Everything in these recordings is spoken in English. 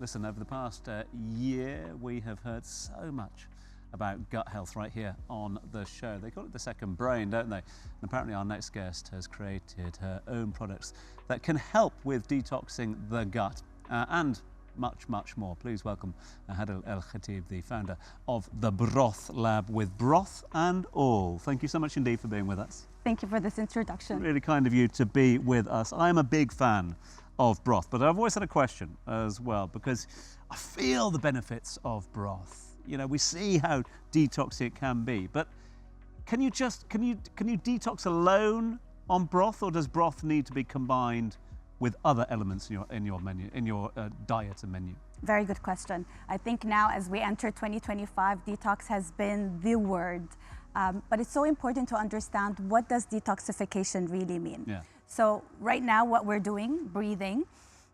Listen, over the past year, we have heard so much about gut health right here on the show. They call it the second brain, don't they? And apparently our next guest has created her own products that can help with detoxing the gut and much, much more. Please welcome Hadil AlKhatib, the founder of the Broth Lab, with broth and all. Thank you so much indeed for being with us. Thank you for this introduction. Really kind of you to be with us. I'm a big fan of broth, but I've always had a question as well, because I feel the benefits of broth. You know, we see how detoxing it can be, but can you detox alone on broth, or does broth need to be combined with other elements in your menu, in your diet and menu? Very good question. I think now as we enter 2025, detox has been the word, but it's so important to understand, what does detoxification really mean? Yeah. So right now what we're doing, breathing,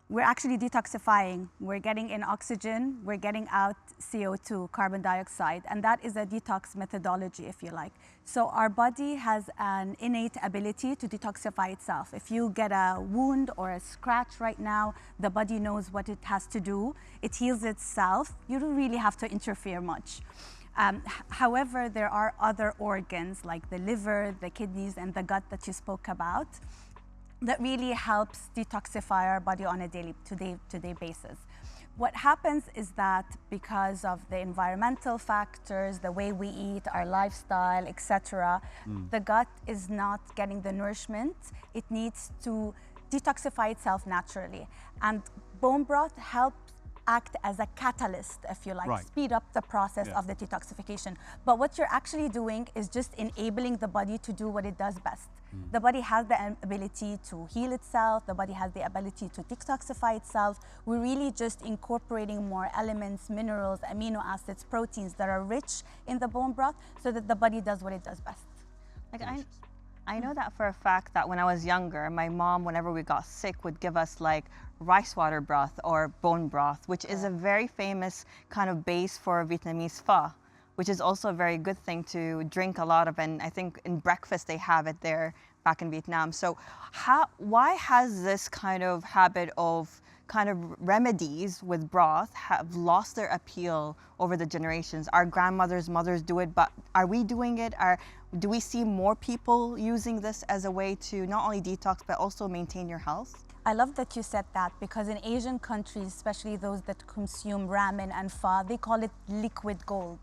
we're actually detoxifying. We're getting in oxygen, we're getting out CO2, carbon dioxide, and that is a detox methodology, if you like. So our body has an innate ability to detoxify itself. If you get a wound or a scratch right now, the body knows what it has to do. It heals itself. You don't really have to interfere much. However, there are other organs like the liver, the kidneys, and the gut that you spoke about that really helps detoxify our body on a day-to-day basis. What happens is that because of the environmental factors, the way we eat, our lifestyle, etc., the gut is not getting the nourishment it needs to detoxify itself naturally. And bone broth helps act as a catalyst, if you like, right. Speed up the process of the detoxification. But what you're actually doing is just enabling the body to do what it does best. The body has the ability to heal itself. The body has the ability to detoxify itself. We're really just incorporating more elements, minerals, amino acids, proteins that are rich in the bone broth so that the body does what it does best. Like I know that for a fact that when I was younger, my mom, whenever we got sick, would give us like rice water broth or bone broth, which is a very famous kind of base for Vietnamese pho, which is also a very good thing to drink a lot of. And I think in breakfast they have it there back in Vietnam. So why has this kind of habit of kind of remedies with broth have lost their appeal over the generations? Our grandmothers, mothers do it, but are we doing it? Do we see more people using this as a way to not only detox, but also maintain your health? I love that you said that, because in Asian countries, especially those that consume ramen and pho, they call it liquid gold.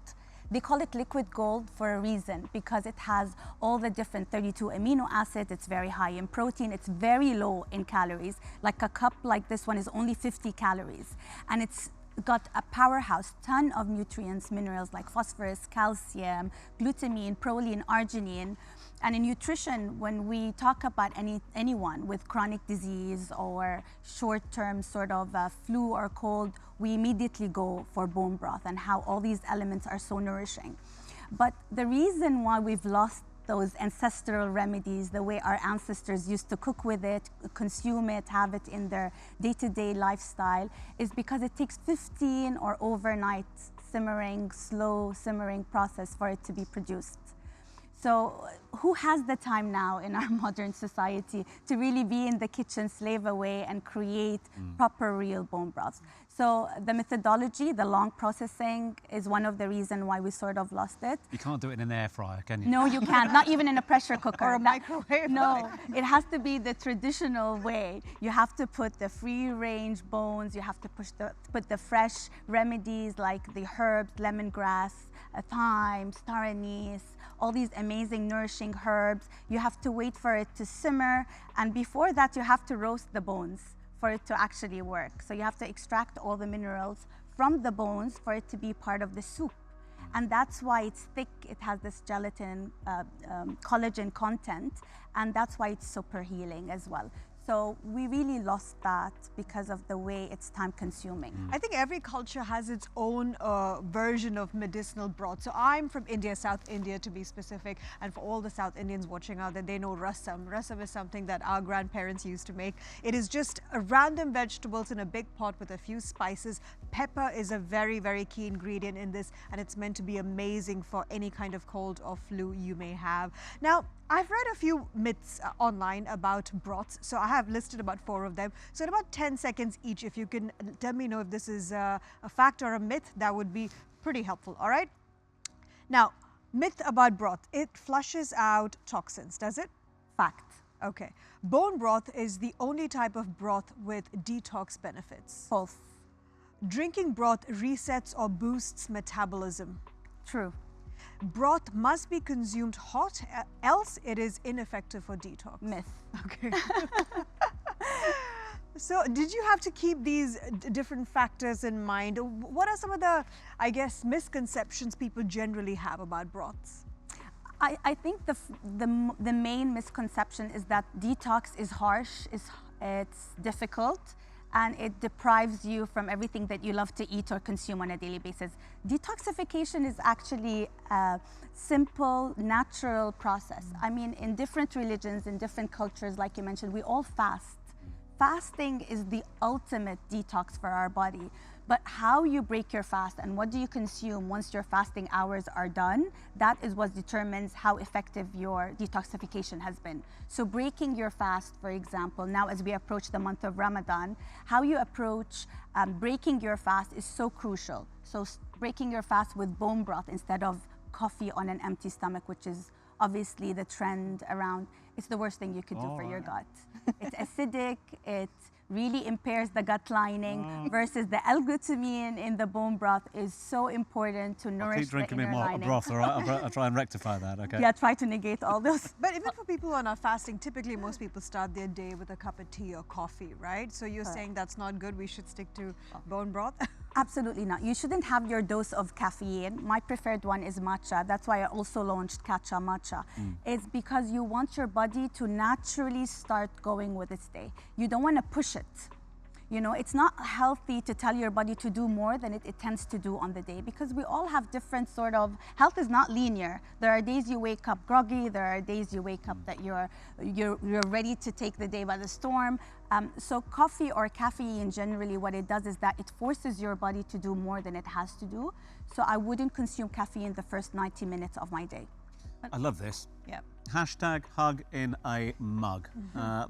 They call it liquid gold for a reason, because it has all the different 32 amino acids, it's very high in protein, it's very low in calories. Like a cup like this one is only 50 calories. And it's got a powerhouse, ton of nutrients, minerals like phosphorus, calcium, glutamine, proline, arginine. And in nutrition, when we talk about anyone with chronic disease or short-term sort of flu or cold, we immediately go for bone broth and how all these elements are so nourishing. But the reason why we've lost those ancestral remedies, the way our ancestors used to cook with it, consume it, have it in their day-to-day lifestyle, is because it takes 15 or overnight simmering, slow simmering process for it to be produced. So who has the time now in our modern society to really be in the kitchen, slave away, and create proper real bone broths? So the methodology, the long processing, is one of the reasons why we sort of lost it. You can't do it in an air fryer, can you? No, you can't. Not even in a pressure cooker. Or a microwave. No, it has to be the traditional way. You have to put the free-range bones. You have to put the fresh remedies like the herbs, lemongrass, thyme, star anise, all these amazing nourishing herbs. You have to wait for it to simmer, and before that you have to roast the bones for it to actually work. So you have to extract all the minerals from the bones for it to be part of the soup. And that's why it's thick. It has this gelatin, collagen content, and that's why it's super healing as well. So we really lost that because of the way it's time consuming. I think every culture has its own version of medicinal broth. So I'm from India, South India to be specific, and for all the South Indians watching out, that they know rasam. Rasam is something that our grandparents used to make. It is just random vegetables in a big pot with a few spices. Pepper is a very, very key ingredient in this, and it's meant to be amazing for any kind of cold or flu you may have. Now, I've read a few myths online about broths, so I have listed about 4 of them. So in about 10 seconds each, if you can tell me if this is a fact or a myth, that would be pretty helpful, all right? Now, myth about broth, it flushes out toxins, does it? Fact. Okay. Bone broth is the only type of broth with detox benefits. False. Drinking broth resets or boosts metabolism. True. Broth must be consumed hot, else it is ineffective for detox. Myth. Okay. So did you have to keep these different factors in mind? What are some of the, I guess, misconceptions people generally have about broths? I think the main misconception is that detox is harsh, it's difficult, and it deprives you from everything that you love to eat or consume on a daily basis. Detoxification is actually a simple, natural process. I mean, in different religions, in different cultures, like you mentioned, we all fast. Fasting is the ultimate detox for our body. But how you break your fast and what do you consume once your fasting hours are done, that is what determines how effective your detoxification has been. So breaking your fast, for example, now as we approach the month of Ramadan, how you approach breaking your fast is so crucial. So breaking your fast with bone broth instead of coffee on an empty stomach, which is obviously the trend around. It's the worst thing you could do for your gut. It's acidic, it really impairs the gut lining versus the L-glutamine in the bone broth is so important to nourish I'll keep drinking the me inner more lining. broth, all right? I'll try and rectify that, okay? Yeah, try to negate all those. But even for people who are not fasting, typically most people start their day with a cup of tea or coffee, right? So you're saying that's not good, we should stick to bone broth? Absolutely not. You shouldn't have your dose of caffeine. My preferred one is matcha. That's why I also launched Catcha Matcha. It's because you want your body to naturally start going with its day. You don't want to push it. You know, it's not healthy to tell your body to do more than it tends to do on the day, because we all have different sort of, health is not linear. There are days you wake up groggy, there are days you wake up that you're ready to take the day by the storm. So coffee or caffeine, generally what it does is that it forces your body to do more than it has to do. So I wouldn't consume caffeine the first 90 minutes of my day. I love this. Yeah. Hashtag hug in a mug.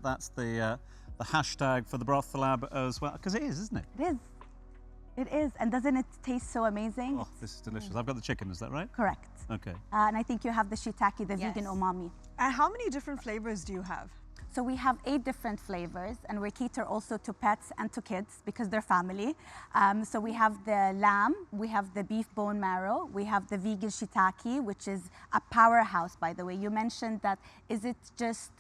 That's the hashtag for the Broth Lab as well, because it is, isn't it? It is. It is. And doesn't it taste so amazing? Oh, this is delicious. I've got the chicken, is that right? Correct. Okay. And I think you have the shiitake, the Yes. vegan umami. And how many different flavors do you have? So we have 8 different flavors, and we cater also to pets and to kids because they're family. So we have the lamb, we have the beef bone marrow, we have the vegan shiitake, which is a powerhouse, by the way. You mentioned that, is it just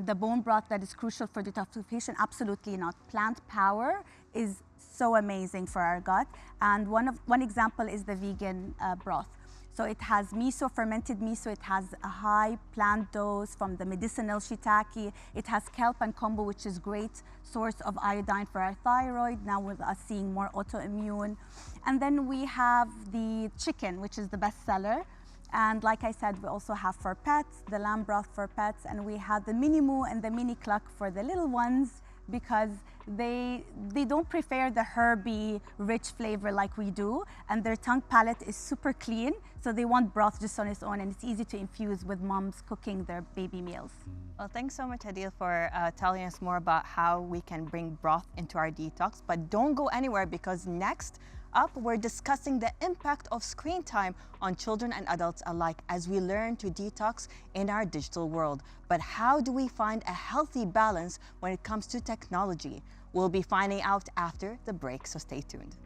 the bone broth that is crucial for detoxification? Absolutely not. Plant power is so amazing for our gut. And one example is the vegan broth. So it has miso, fermented miso. It has a high plant dose from the medicinal shiitake. It has kelp and kombu, which is great source of iodine for our thyroid, now with us seeing more autoimmune. And then we have the chicken, which is the best seller. And like I said, we also have for pets, the lamb broth for pets, and we have the mini moo and the mini cluck for the little ones, because they don't prefer the herby, rich flavor like we do, and their tongue palate is super clean, so they want broth just on its own, and it's easy to infuse with moms cooking their baby meals. Well, thanks so much, Hadil, for telling us more about how we can bring broth into our detox. But don't go anywhere, because next up, we're discussing the impact of screen time on children and adults alike as we learn to detox in our digital world. But how do we find a healthy balance when it comes to technology? We'll be finding out after the break, so stay tuned.